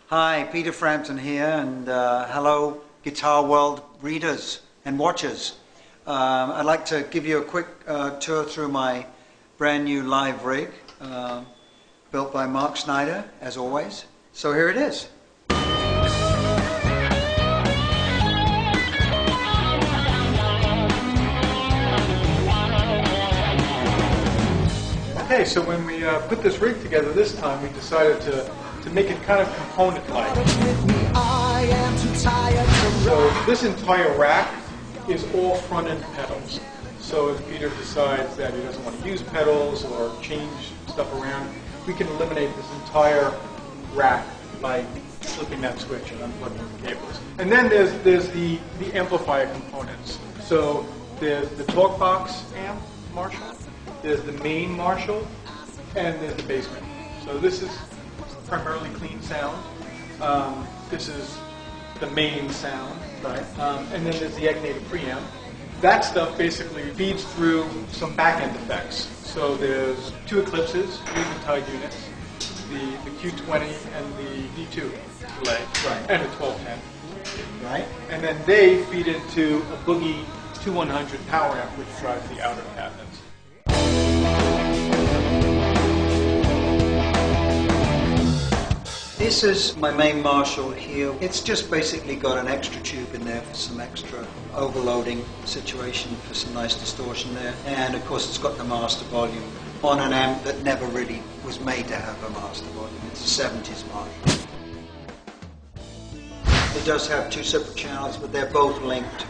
Hi, Peter Frampton here, and hello, Guitar World readers and watchers. I'd like to give you a quick tour through my brand new live rig, built by Mark Snyder, as always. So here it is. Okay, so when we put this rig together this time, we decided to make it kind of component-like. So this entire rack is all front-end pedals. So if Peter decides that he doesn't want to use pedals or change stuff around, we can eliminate this entire rack by flipping that switch and unplugging the cables. And then there's the amplifier components. So there's the talk box amp Marshall, there's the main Marshall, and there's the basement. So this is primarily clean sound. This is the main sound, right? And then there's the Egnator preamp. That stuff basically feeds through some back-end effects. So there's two Eclipses, Eventide units, the Q20 and the D2 delay, right, and a 1210, right? And then they feed into a Boogie 2100 power amp, which drives the outer cabinets. This is my main Marshall here. It's just basically got an extra tube in there for some extra overloading situation, for some nice distortion there. And of course it's got the master volume on an amp that never really was made to have a master volume. It's a 70s Marshall. It does have two separate channels, but they're both linked.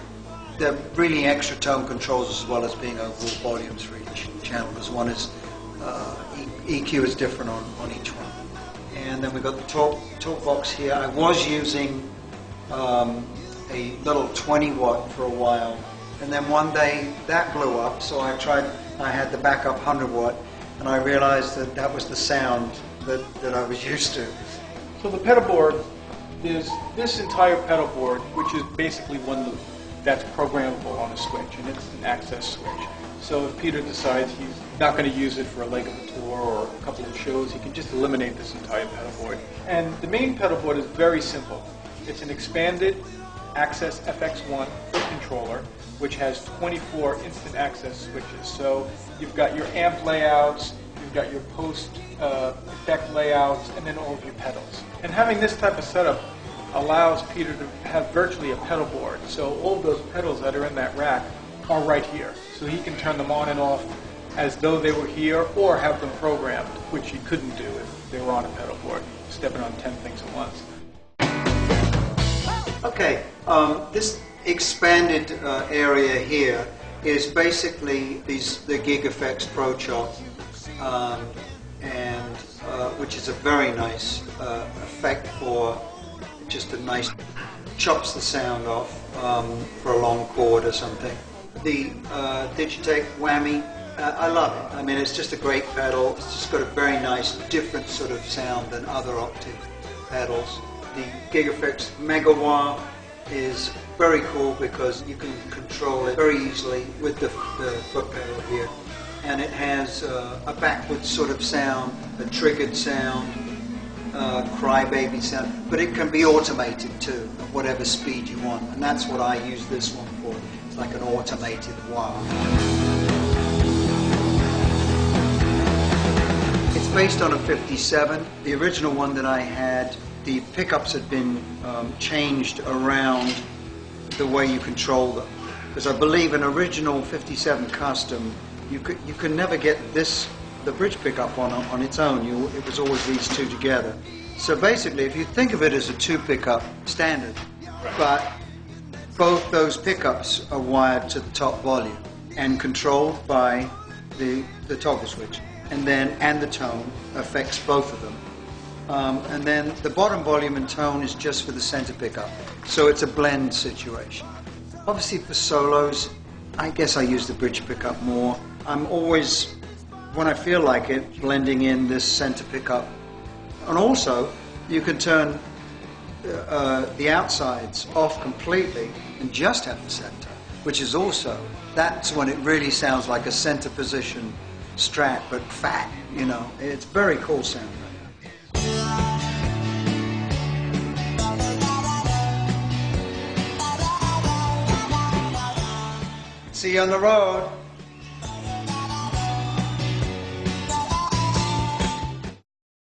They're really extra tone controls as well as being overall volumes for each channel. There's one is EQ is different on each one. And then we've got the talk box here. I was using a little 20 watt for a while, and then one day that blew up, so I had the backup 100 watt, and I realized that that was the sound that I was used to. So the pedal board, there's this entire pedal board, which is basically one loop that's programmable on a switch, and it's an access switch. So if Peter decides he's not going to use it for a leg of a tour or a couple of shows, he can just eliminate this entire pedal board. And the main pedal board is very simple. It's an expanded Access FX1 foot controller, which has 24 instant access switches. So you've got your amp layouts, you've got your post effect layouts, and then all of your pedals. And having this type of setup allows Peter to have virtually a pedal board. So all of those pedals that are in that rack are right here. So he can turn them on and off as though they were here, or have them programmed, which he couldn't do if they were on a pedal board, stepping on 10 things at once. Okay, this expanded area here is basically the Gig Effects Pro Chop, and which is a very nice effect for just a nice, chops the sound off for a long chord or something. The Digitech Whammy, I love it. I mean, it's just a great pedal. It's just got a very nice, different sort of sound than other octave pedals. The Gig Effects Mega Wah is very cool because you can control it very easily with the foot pedal here. And it has a backwards sort of sound, a triggered sound, crybaby sound, but it can be automated too, at whatever speed you want. And that's what I use this one for. It's like an automated wah. It's based on a 57. The original one that I had, the pickups had been changed around the way you control them. Because I believe an original 57 custom, you can never get the bridge pickup on its own. It was always these two together. So basically, if you think of it as a two pickup standard, but both those pickups are wired to the top volume and controlled by the toggle switch, and the tone affects both of them. And then the bottom volume and tone is just for the center pickup. So it's a blend situation. Obviously for solos, I guess I use the bridge pickup more. I'm always, when I feel like it, blending in this center pickup. And also, you can turn the outsides off completely and just have the center, which is also, that's when it really sounds like a center position Strat, but fat, you know. It's very cool sound. See you on the road.